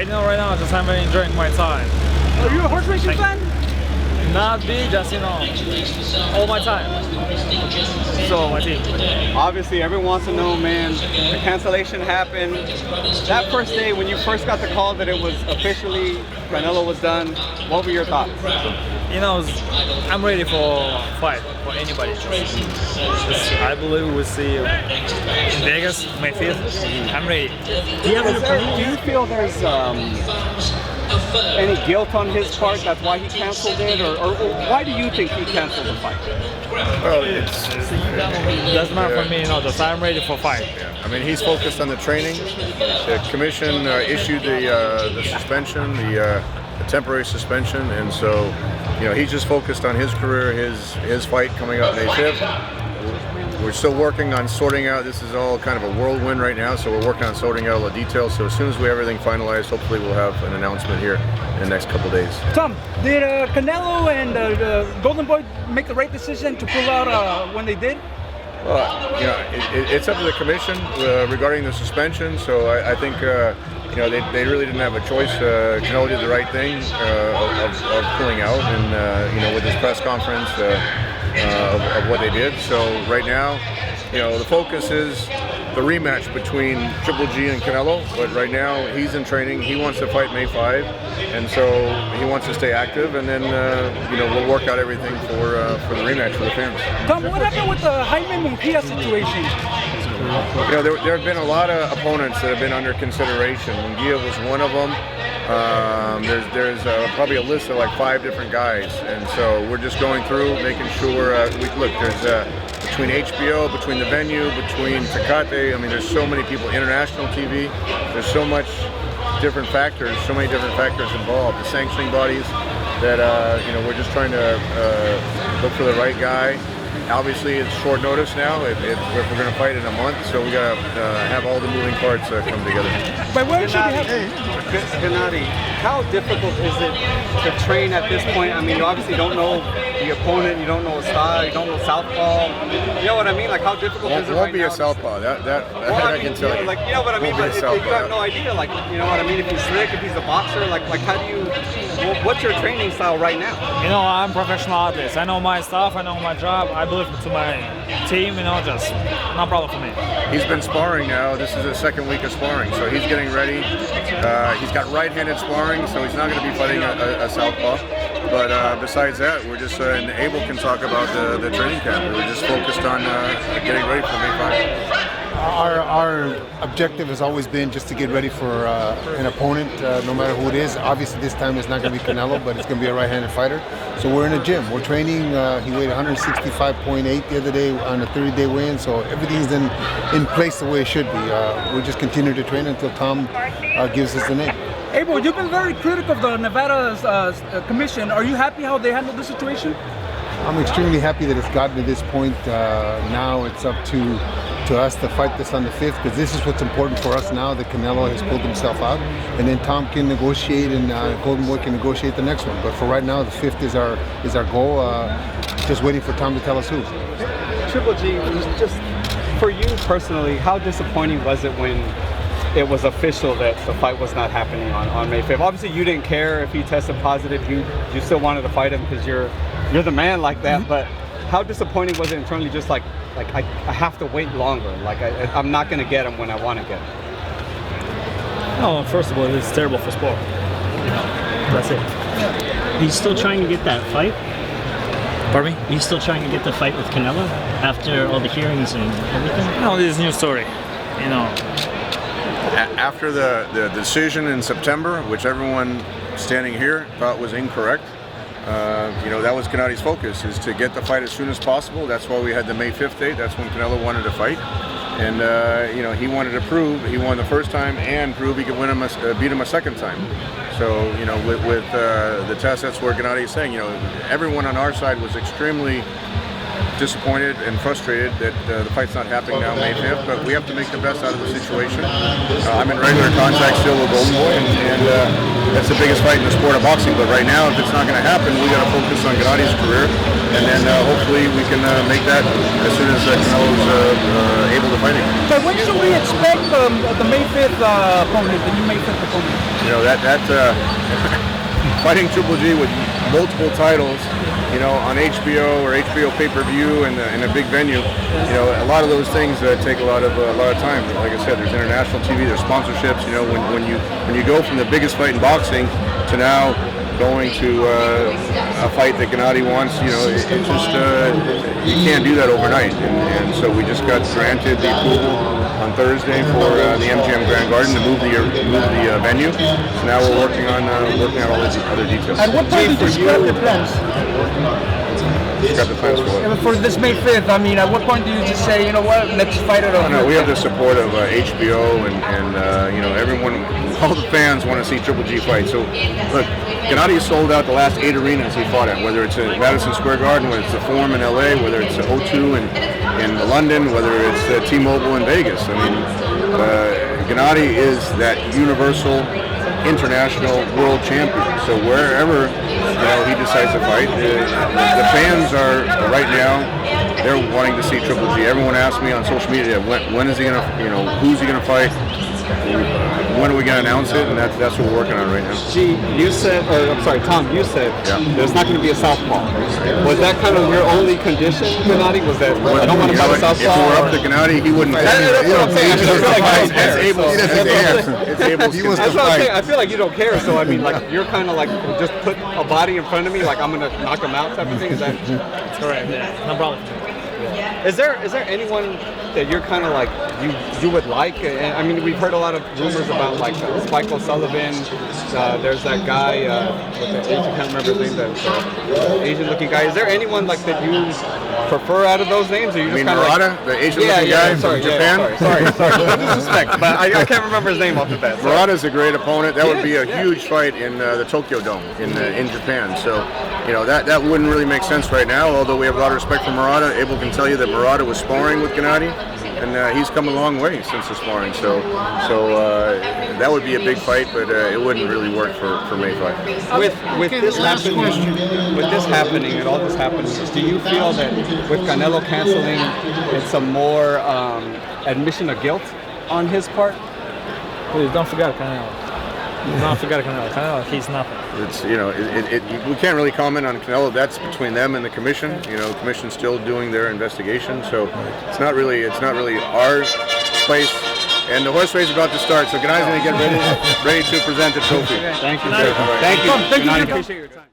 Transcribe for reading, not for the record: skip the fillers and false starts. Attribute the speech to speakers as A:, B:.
A: fight. Right now, just I'm enjoying my time.
B: Are you a horse racing fan?
A: Not big, just all my time.
C: So
A: My team.
C: obviously everyone wants to know, man, the cancellation happened. That first day when you first got the call that it was officially Canelo was done, what were your thoughts?
A: I'm ready for fight for anybody. I believe we'll see in Vegas, May 5th. I'm ready.
C: Do you feel there's any guilt on his part? That's why he canceled it, or why do you think he canceled the fight?
D: Well,
A: It doesn't matter for me, just I'm ready for fight.
D: I mean, he's focused on the training. The commission issued the suspension, the temporary suspension, and so he's just focused on his career, his fight coming up May 5th. We're still working on sorting out. This is all kind of a whirlwind right now, so we're working on sorting out all the details. So as soon as we have everything finalized, hopefully we'll have an announcement here in the next couple of days.
B: Tom, did Canelo and Golden Boy make the right decision to pull out when they did?
D: Well, it's up to the commission regarding the suspension. So I think they really didn't have a choice. Canelo did the right thing of pulling out, and with his press conference of what they did. So right now, the focus is the rematch between Triple G and Canelo. But right now, he's in training. He wants to fight May 5, and so he wants to stay active. And then we'll work out everything for the rematch for the fans.
B: Tom, what happened with the Jaime Munguia situation?
D: There have been a lot of opponents that have been under consideration. Munguia was one of them. There's probably a list of like 5 different guys, and so we're just going through, making sure. There's between HBO, between the venue, between Tecate. I mean, there's so many people. International TV. There's so many different factors involved. The sanctioning bodies that we're just trying to look for the right guy. Obviously, it's short notice now. If we're going to fight in a month, so we got to have all the moving parts come together.
B: But when should we have?
C: Gennady, how difficult is it to train at this point? I mean, you obviously don't know the opponent, you don't know his style, you don't know southpaw. You know what I mean? Like, how difficult is it right now?
D: Won't be a southpaw. That I can tell you.
C: Like, you know what I mean? But you have no idea. Like, you know what I mean? If he's slick, if he's a boxer, like how do you? What's your training style right now?
A: I'm professional athlete. I know my stuff. I know my job. I believe to my team. Just no problem for me.
D: He's been sparring now. This is his second week of sparring, so he's getting ready. He's got right-handed sparring, so he's not going to be fighting a southpaw. But besides that, we're just, and Abel can talk about the training camp. We're just focused on getting ready for May 5.
E: Our objective has always been just to get ready for an opponent, no matter who it is. Obviously, this time it's not going to be Canelo, but it's going to be a right-handed fighter. So we're in a gym. We're training. He weighed 165.8 the other day on a 30-day weigh-in, so everything's in place the way it should be. We'll just continue to train until Tom gives us the name.
B: Abel, you've been very critical of the Nevada Commission. Are you happy how they handled the situation?
E: I'm extremely happy that it's gotten to this point. Now it's up to us to fight this on the 5th, because this is what's important for us now, that Canelo has pulled himself out, and then Tom can negotiate and Golden Boy can negotiate the next one. But for right now, the 5th is our goal. Just waiting for Tom to tell us who.
C: Triple G, just for you personally, how disappointing was it when it was official that the fight was not happening on May 5th? Obviously, you didn't care if he tested positive. You still wanted to fight him because you're the man like that. But how disappointing was it internally? Just like I have to wait longer. Like I'm not going to get him when I want to get him.
A: No, first of all, it's terrible for sport. That's it.
F: Are you still trying to get that fight?
A: Pardon me?
F: Are you still trying to get the fight with Canelo after all the hearings and everything?
A: No, this is a new story.
D: After the decision in September, which everyone standing here thought was incorrect, that was Gennady's focus, is to get the fight as soon as possible. That's why we had the May 5th date. That's when Canelo wanted to fight. And, he wanted to prove he won the first time and prove he could beat him a second time. So, with the test, that's where Gennady is saying, everyone on our side was extremely disappointed and frustrated that the fight's not happening now May 5th, but we have to make the best out of the situation. I'm in regular contact still with Golden Boy, and that's the biggest fight in the sport of boxing. But right now, if it's not going to happen, we got to focus on Gennady's career, and then hopefully we can make that as soon as Canelo's able to fight again.
B: So when should we expect the May 5th opponent, the new May 5th opponent?
D: You know, that fighting Triple G with multiple titles, you know, on HBO or HBO pay-per-view and in a big venue, you know, a lot of those things take a lot of time. But like I said, there's international TV, there's sponsorships. You know, when you go from the biggest fight in boxing to now going to a fight that Gennady wants, you know, it just you can't do that overnight. And so we just got granted the approval on Thursday for the MGM Grand Garden to move the venue. So now we're working on all the other details.
B: At what point did you scrap the plans?
D: Scrap the plans for what?
B: For this May 5th, I mean, at what point do you just say, you know what, let's fight it off?
D: No, we have the support of HBO and you know, everyone, all the fans want to see Triple G fight. So look, Gennady sold out the last 8 arenas he fought at, whether it's at Madison Square Garden, whether it's the Forum in LA, whether it's the O2 in London, whether it's T-Mobile in Vegas. I mean, Gennady is that universal, international world champion. So wherever he decides to fight, the fans are right now. They're wanting to see Triple G. Everyone asks me on social media, when is he gonna, who's he gonna fight? When are we going to announce it? And that's what we're working on right now.
C: G, you said, or I'm sorry, Tom, you said there's not going to be a southpaw. Was that kind of your only condition, Gennady? Was that I don't want to fight a southpaw?
D: If we were up to Gennady, he wouldn't.
C: That's what I'm saying. That's what I'm saying. I feel like you don't care. So I mean, like you're kind of like just put a body in front of me, like I'm going to knock him out type of thing. Is that
A: correct? Yeah, no problem.
C: Is there anyone that you're kind of like you would like? And I mean, we've heard a lot of rumors about like Spike O'Sullivan. There's that guy with the I can't remember his name. That Asian-looking guy. Is there anyone like that you prefer out of those names? Or you just kind of
D: Murata, the Asian-looking guy from Japan?
C: Sorry. No disrespect, but I can't remember his name off the bat.
D: Murata's a great opponent. That would be a huge fight in the Tokyo Dome in Japan. So, that wouldn't really make sense right now. Although we have a lot of respect for Murata. Abel can tell you that Murata was sparring with Gennady, and he's come a long way since the sparring. So that would be a big fight, but it wouldn't really work for May 5.
C: With this happening and all this happening, do you feel that with Canelo canceling, it's a more admission of guilt on his part?
A: Please don't forget Canelo. Don't forget Canelo. Canelo, he's nothing.
D: It's we can't really comment on Canelo. That's between them and the commission. The commission's still doing their investigation, so it's not really our place. And the horse race is about to start, so Gennady's going to get ready to present the trophy.
C: Thank you, sir. Thank you.
B: Thank you.
C: Appreciate your time.